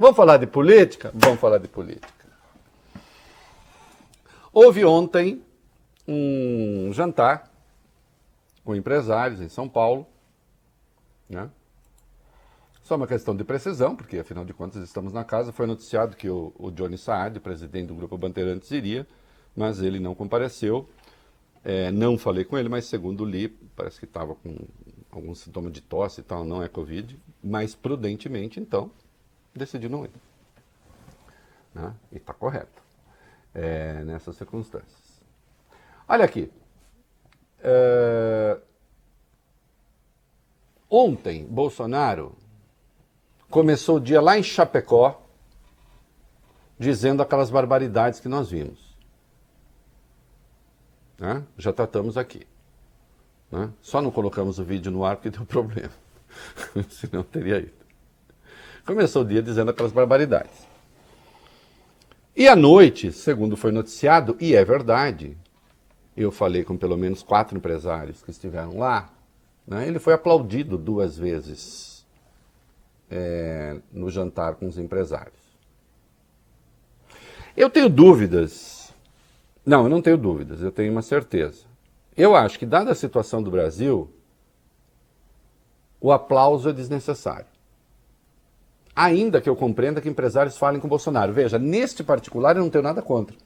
Vamos falar de política? Vamos falar de política. Houve ontem um jantar com empresários em São Paulo, né? Só uma questão de precisão, porque afinal de contas estamos na casa. Foi noticiado que o Johnny Saad, presidente do Grupo Bandeirantes, iria, mas ele não compareceu. Não falei com ele, mas segundo li, parece que estava com algum sintoma de tosse e tal, não é Covid, mas prudentemente, então, decidi não ir. Né? E está correto nessas circunstâncias. Olha aqui. Ontem, Bolsonaro começou o dia lá em Chapecó dizendo aquelas barbaridades que nós vimos. Né? Já tratamos aqui. Né? Só não colocamos o vídeo no ar porque deu problema. Senão teria ido. Começou o dia dizendo aquelas barbaridades. E à noite, segundo foi noticiado, e é verdade, eu falei com pelo menos 4 empresários que estiveram lá, né? Ele foi aplaudido 2 vezes no jantar com os empresários. Eu tenho dúvidas. Não, eu não tenho dúvidas, eu tenho uma certeza. Eu acho que, dada a situação do Brasil, o aplauso é desnecessário. Ainda que eu compreenda que empresários falem com o Bolsonaro. Veja, neste particular eu não tenho nada contra.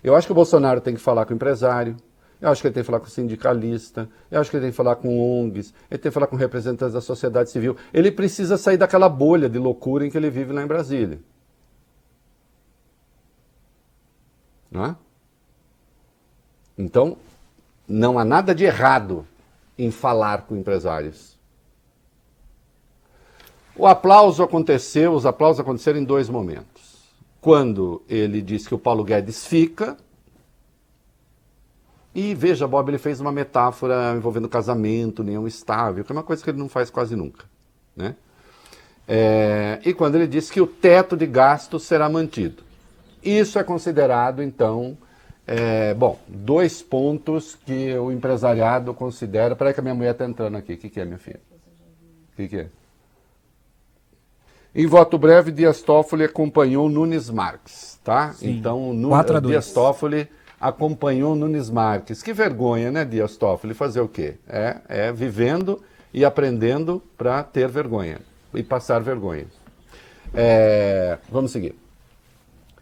Eu acho que o Bolsonaro tem que falar com o empresário, eu acho que ele tem que falar com o sindicalista, eu acho que ele tem que falar com ONGs, ele tem que falar com representantes da sociedade civil. Ele precisa sair daquela bolha de loucura em que ele vive lá em Brasília. Não é? Então, não há nada de errado em falar com empresários. Os aplausos aconteceram em 2 momentos. Quando ele disse que o Paulo Guedes fica, e veja, Bob, ele fez uma metáfora envolvendo casamento, união estável, que é uma coisa que ele não faz quase nunca. Né? E quando ele disse que o teto de gastos será mantido. Isso é considerado, então, 2 pontos que o empresariado considera... Peraí que a minha mulher está entrando aqui. O que é, minha filha? O que é? Em voto breve, Dias Toffoli acompanhou Nunes Marques, tá? Sim. Então, Dias Toffoli acompanhou Nunes Marques. Que vergonha, né, Dias Toffoli? Fazer o quê? Vivendo e aprendendo para ter vergonha e passar vergonha. Vamos seguir.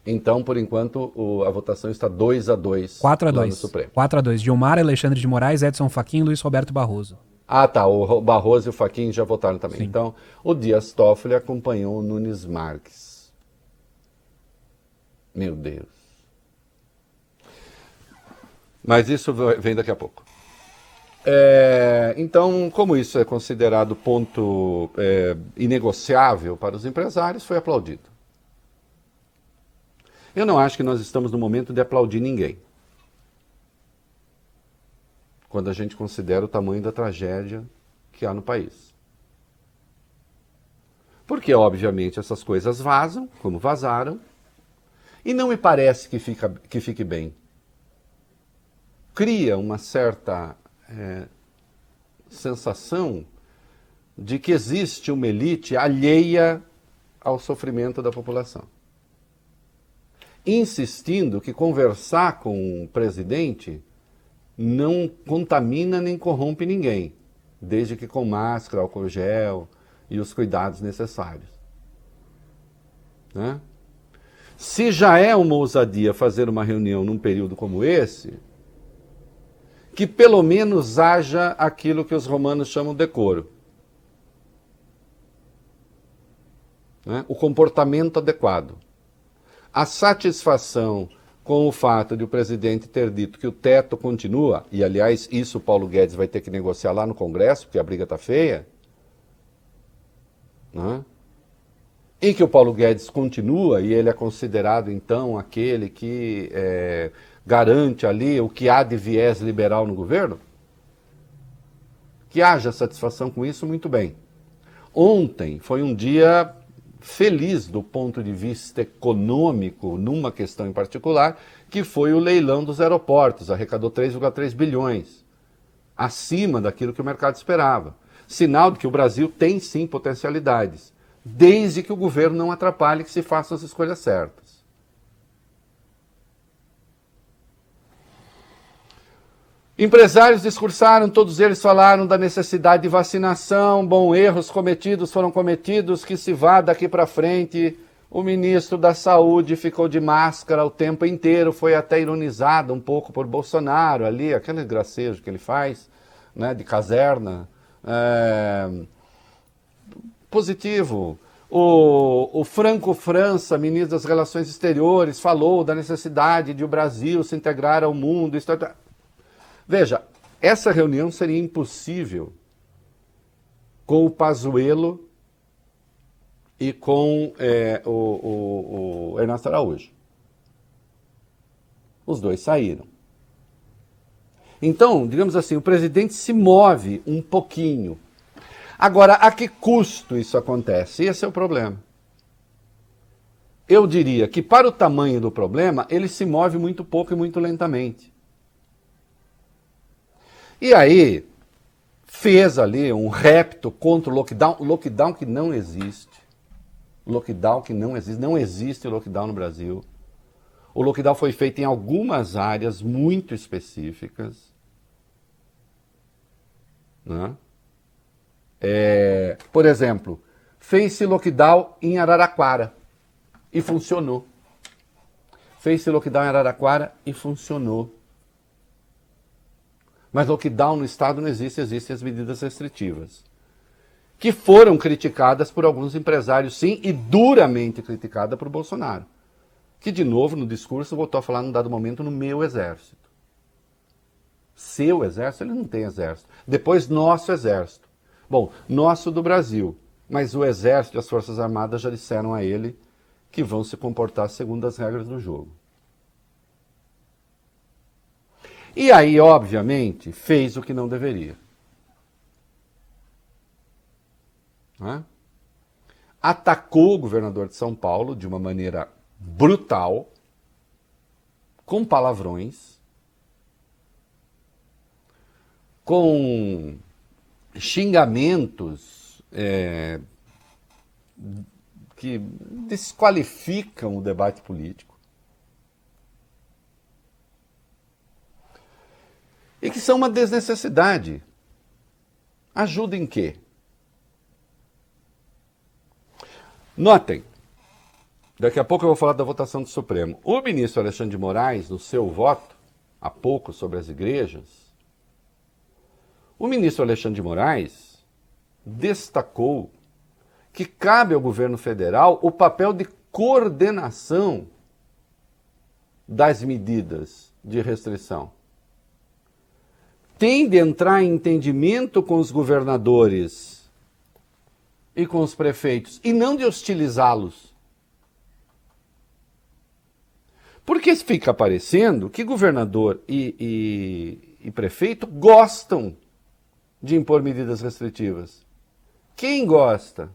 Então, por enquanto, a votação está 2-2 lá no Supremo. 4-2. Gilmar, Alexandre de Moraes, Edson Fachin e Luiz Roberto Barroso. Ah, tá. O Barroso e o Fachin já votaram também. Sim. Então, o Dias Toffoli acompanhou o Nunes Marques. Meu Deus. Mas isso vem daqui a pouco. Então, como isso é considerado ponto inegociável para os empresários, foi aplaudido. Eu não acho que nós estamos no momento de aplaudir ninguém. Quando a gente considera o tamanho da tragédia que há no país. Porque, obviamente, essas coisas vazam, como vazaram, e não me parece que fique bem. Cria uma certa sensação de que existe uma elite alheia ao sofrimento da população. Insistindo que conversar com o presidente não contamina nem corrompe ninguém, desde que com máscara, álcool gel e os cuidados necessários. Né? Se já é uma ousadia fazer uma reunião num período como esse, que pelo menos haja aquilo que os romanos chamam de decoro. Né? O comportamento adequado. A satisfação com o fato de o presidente ter dito que o teto continua, e aliás isso o Paulo Guedes vai ter que negociar lá no Congresso, porque a briga está feia, né? E que o Paulo Guedes continua, e ele é considerado então aquele que garante ali o que há de viés liberal no governo, que haja satisfação com isso, muito bem. Ontem foi um dia feliz do ponto de vista econômico, numa questão em particular, que foi o leilão dos aeroportos, arrecadou 3,3 bilhões, acima daquilo que o mercado esperava. Sinal de que o Brasil tem sim potencialidades. desde que o governo não atrapalhe que se façam as escolhas certas. Empresários discursaram, todos eles falaram da necessidade de vacinação, erros cometidos foram cometidos, que se vá daqui para frente. O ministro da Saúde ficou de máscara o tempo inteiro, foi até ironizado um pouco por Bolsonaro ali, aquele gracejo que ele faz, né, de caserna. Positivo. O Franco França, ministro das Relações Exteriores, falou da necessidade de o Brasil se integrar ao mundo. Veja, essa reunião seria impossível com o Pazuello e com o Ernesto Araújo. Os dois saíram. Então, digamos assim, o presidente se move um pouquinho. Agora, a que custo isso acontece? Esse é o problema. Eu diria que, para o tamanho do problema, ele se move muito pouco e muito lentamente. E aí, fez ali um repto contra o lockdown que não existe. Lockdown que não existe. Não existe lockdown no Brasil. O lockdown foi feito em algumas áreas muito específicas. Né? Por exemplo, fez-se lockdown em Araraquara e funcionou. Fez-se lockdown em Araraquara e funcionou. Mas lockdown no Estado não existe, existem as medidas restritivas. Que foram criticadas por alguns empresários, sim, e duramente criticada por Bolsonaro. Que, de novo, no discurso, voltou a falar num dado momento no meu exército. Seu exército? Ele não tem exército. Depois, nosso exército. Bom, nosso do Brasil. Mas o exército e as Forças Armadas já disseram a ele que vão se comportar segundo as regras do jogo. E aí, obviamente, fez o que não deveria. Atacou o governador de São Paulo de uma maneira brutal, com palavrões, com xingamentos que desqualificam o debate político. E que são uma desnecessidade. Ajuda em quê? Notem, daqui a pouco eu vou falar da votação do Supremo. O ministro Alexandre de Moraes, no seu voto, há pouco sobre as igrejas, o ministro Alexandre de Moraes destacou que cabe ao governo federal o papel de coordenação das medidas de restrição. Tem de entrar em entendimento com os governadores e com os prefeitos, e não de hostilizá-los. Porque fica parecendo que governador e prefeito gostam de impor medidas restritivas. Quem gosta?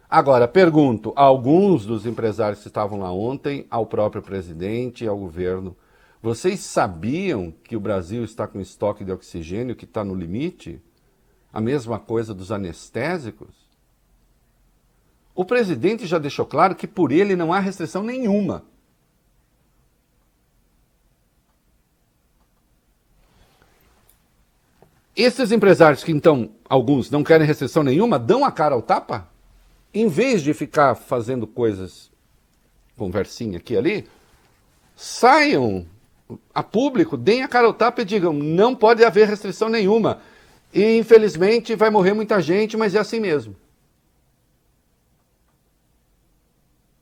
Agora, pergunto a alguns dos empresários que estavam lá ontem, ao próprio presidente e ao governo, vocês sabiam que o Brasil está com estoque de oxigênio que está no limite? A mesma coisa dos anestésicos? O presidente já deixou claro que por ele não há restrição nenhuma. Esses empresários que então, alguns, não querem restrição nenhuma, dão a cara ao tapa? Em vez de ficar fazendo coisas, conversinha aqui e ali, saiam a público, deem a cara ao tapa e digam, não pode haver restrição nenhuma. E infelizmente vai morrer muita gente, mas é assim mesmo.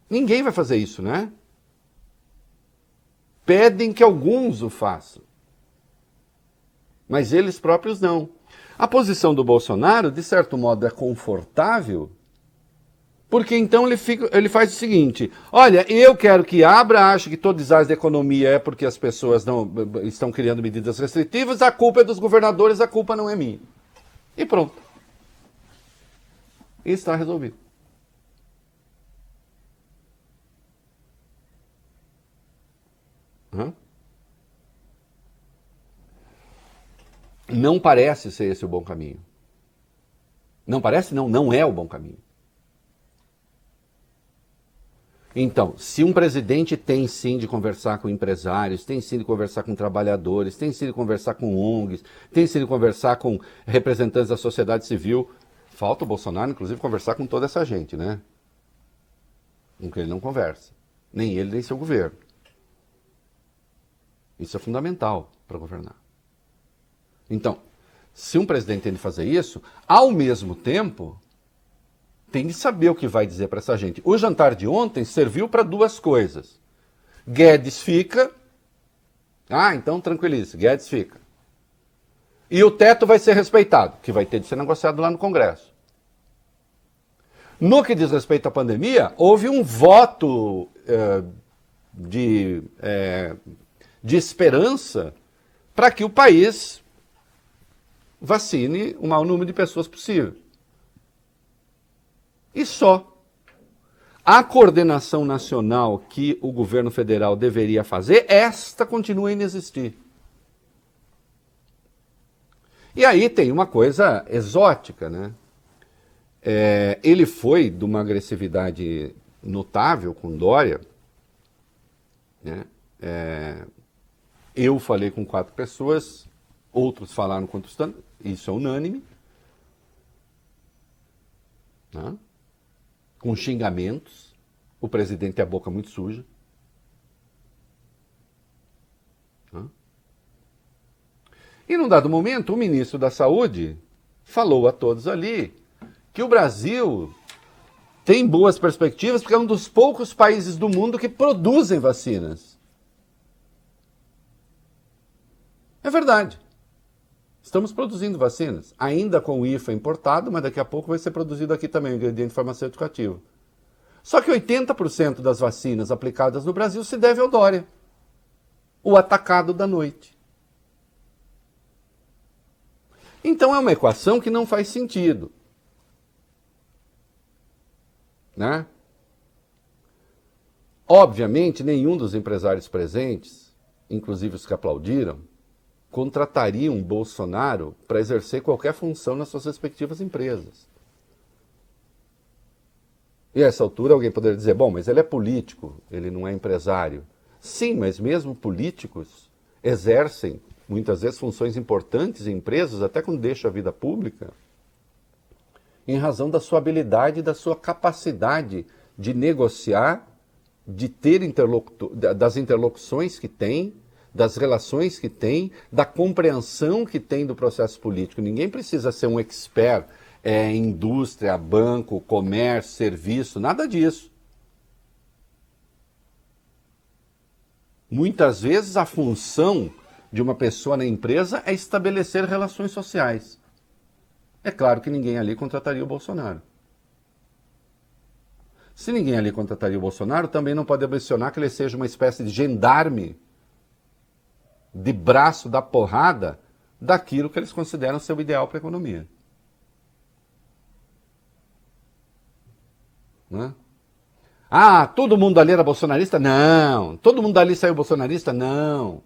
Ninguém vai fazer isso, né? Pedem que alguns o façam. Mas eles próprios não. A posição do Bolsonaro, de certo modo, é confortável, porque então ele faz o seguinte, olha, eu quero que abra, acho que todo desastre da economia é porque as pessoas não estão criando medidas restritivas, a culpa é dos governadores, a culpa não é minha. E pronto. E está resolvido. Não parece ser esse o bom caminho. Não parece? Não, não é o bom caminho. Então, se um presidente tem sim de conversar com empresários, tem sim de conversar com trabalhadores, tem sim de conversar com ONGs, tem sim de conversar com representantes da sociedade civil, falta o Bolsonaro, inclusive, conversar com toda essa gente, né? Com quem ele não conversa. Nem ele, nem seu governo. Isso é fundamental para governar. Então, se um presidente tem de fazer isso, ao mesmo tempo, tem de saber o que vai dizer para essa gente. O jantar de ontem serviu para duas coisas. Guedes fica. Ah, então tranquilize, Guedes fica. E o teto vai ser respeitado, que vai ter de ser negociado lá no Congresso. No que diz respeito à pandemia, houve um voto de esperança para que o país vacine o maior número de pessoas possível. E só. A coordenação nacional que o governo federal deveria fazer, esta continua a inexistir. E aí tem uma coisa exótica, né? Ele foi de uma agressividade notável com Dória, né? Eu falei com 4 pessoas, outros falaram quantos tantos, isso é unânime, né? Com xingamentos, o presidente tem a boca muito suja. Né? E num dado momento, o ministro da Saúde falou a todos ali que o Brasil tem boas perspectivas porque é um dos poucos países do mundo que produzem vacinas. É verdade. Estamos produzindo vacinas, ainda com o IFA importado, mas daqui a pouco vai ser produzido aqui também o ingrediente farmacêutico ativo. Só que 80% das vacinas aplicadas no Brasil se deve ao Dória, o atacado da noite. Então é uma equação que não faz sentido. Né? Obviamente, nenhum dos empresários presentes, inclusive os que aplaudiram, contratariam Bolsonaro para exercer qualquer função nas suas respectivas empresas. E a essa altura alguém poderia dizer, bom, mas ele é político, ele não é empresário. Sim, mas mesmo políticos exercem, muitas vezes, funções importantes em empresas, até quando deixam a vida pública, em razão da sua habilidade e da sua capacidade de negociar, de ter das interlocuções que tem, das relações que tem, da compreensão que tem do processo político. Ninguém precisa ser um expert em indústria, banco, comércio, serviço, nada disso. Muitas vezes a função de uma pessoa na empresa é estabelecer relações sociais. É claro que ninguém ali contrataria o Bolsonaro. Se ninguém ali contrataria o Bolsonaro, também não pode mencionar que ele seja uma espécie de gendarme de braço da porrada daquilo que eles consideram ser o ideal para a economia. Né? Ah, todo mundo ali era bolsonarista? Não. Todo mundo ali saiu bolsonarista? Não.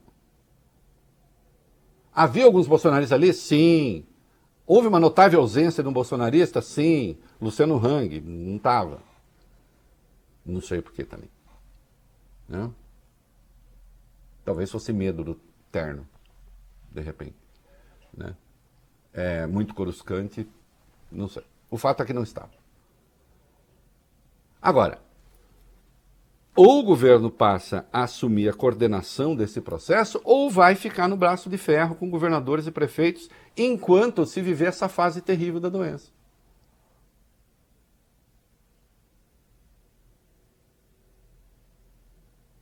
Havia alguns bolsonaristas ali? Sim. Houve uma notável ausência de um bolsonarista? Sim. Luciano Hang não estava. Não sei porquê também. Né? Talvez fosse medo do terno, de repente. Né? É muito coruscante, não sei. O fato é que não estava. Agora, ou o governo passa a assumir a coordenação desse processo, ou vai ficar no braço de ferro com governadores e prefeitos enquanto se viver essa fase terrível da doença.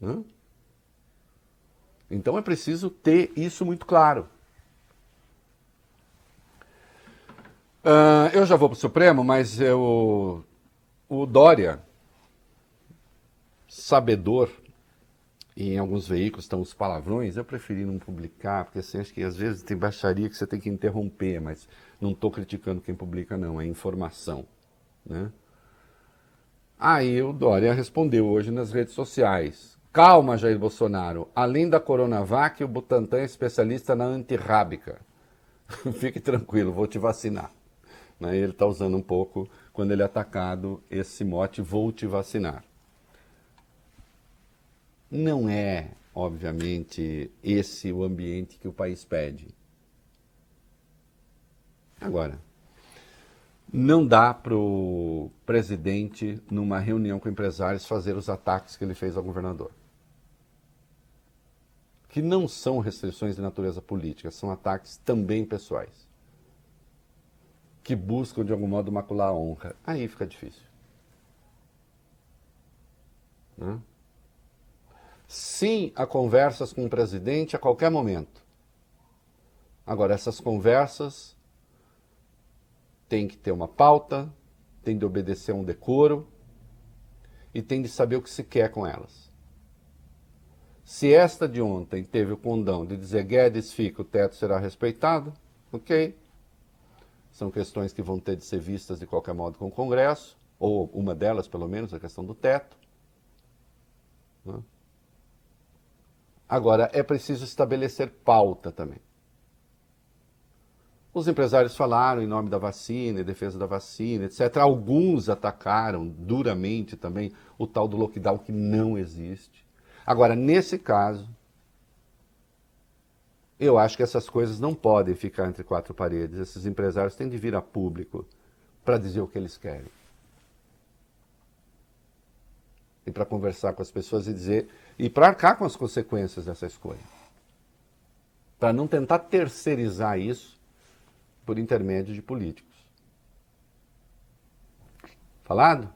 Hã? Então é preciso ter isso muito claro. Eu já vou para o Supremo, mas o Dória, sabedor, e em alguns veículos estão os palavrões, eu preferi não publicar, porque assim, acho que às vezes tem baixaria que você tem que interromper, mas não estou criticando quem publica não, é informação. Né? Aí o Dória respondeu hoje nas redes sociais. Calma, Jair Bolsonaro. Além da Coronavac, o Butantan é especialista na antirrábica. Fique tranquilo, vou te vacinar. né? Ele está usando um pouco, quando ele é atacado, esse mote, vou te vacinar. Não é, obviamente, esse o ambiente que o país pede. Agora, não dá para o presidente, numa reunião com empresários, fazer os ataques que ele fez ao governador. Que não são restrições de natureza política, são ataques também pessoais. Que buscam, de algum modo, macular a honra. Aí fica difícil. Né? Sim, há conversas com o presidente a qualquer momento. Agora, essas conversas têm que ter uma pauta, têm de obedecer a um decoro e têm de saber o que se quer com elas. Se esta de ontem teve o condão de dizer Guedes fica, o teto será respeitado, ok. São questões que vão ter de ser vistas de qualquer modo com o Congresso, ou uma delas, pelo menos, a questão do teto. Né? Agora, é preciso estabelecer pauta também. Os empresários falaram em nome da vacina, em defesa da vacina, etc. Alguns atacaram duramente também o tal do lockdown que não existe. Agora, nesse caso, eu acho que essas coisas não podem ficar entre quatro paredes. Esses empresários têm de vir a público para dizer o que eles querem. E para conversar com as pessoas e dizer, e para arcar com as consequências dessa escolha. Para não tentar terceirizar isso por intermédio de políticos. Falado?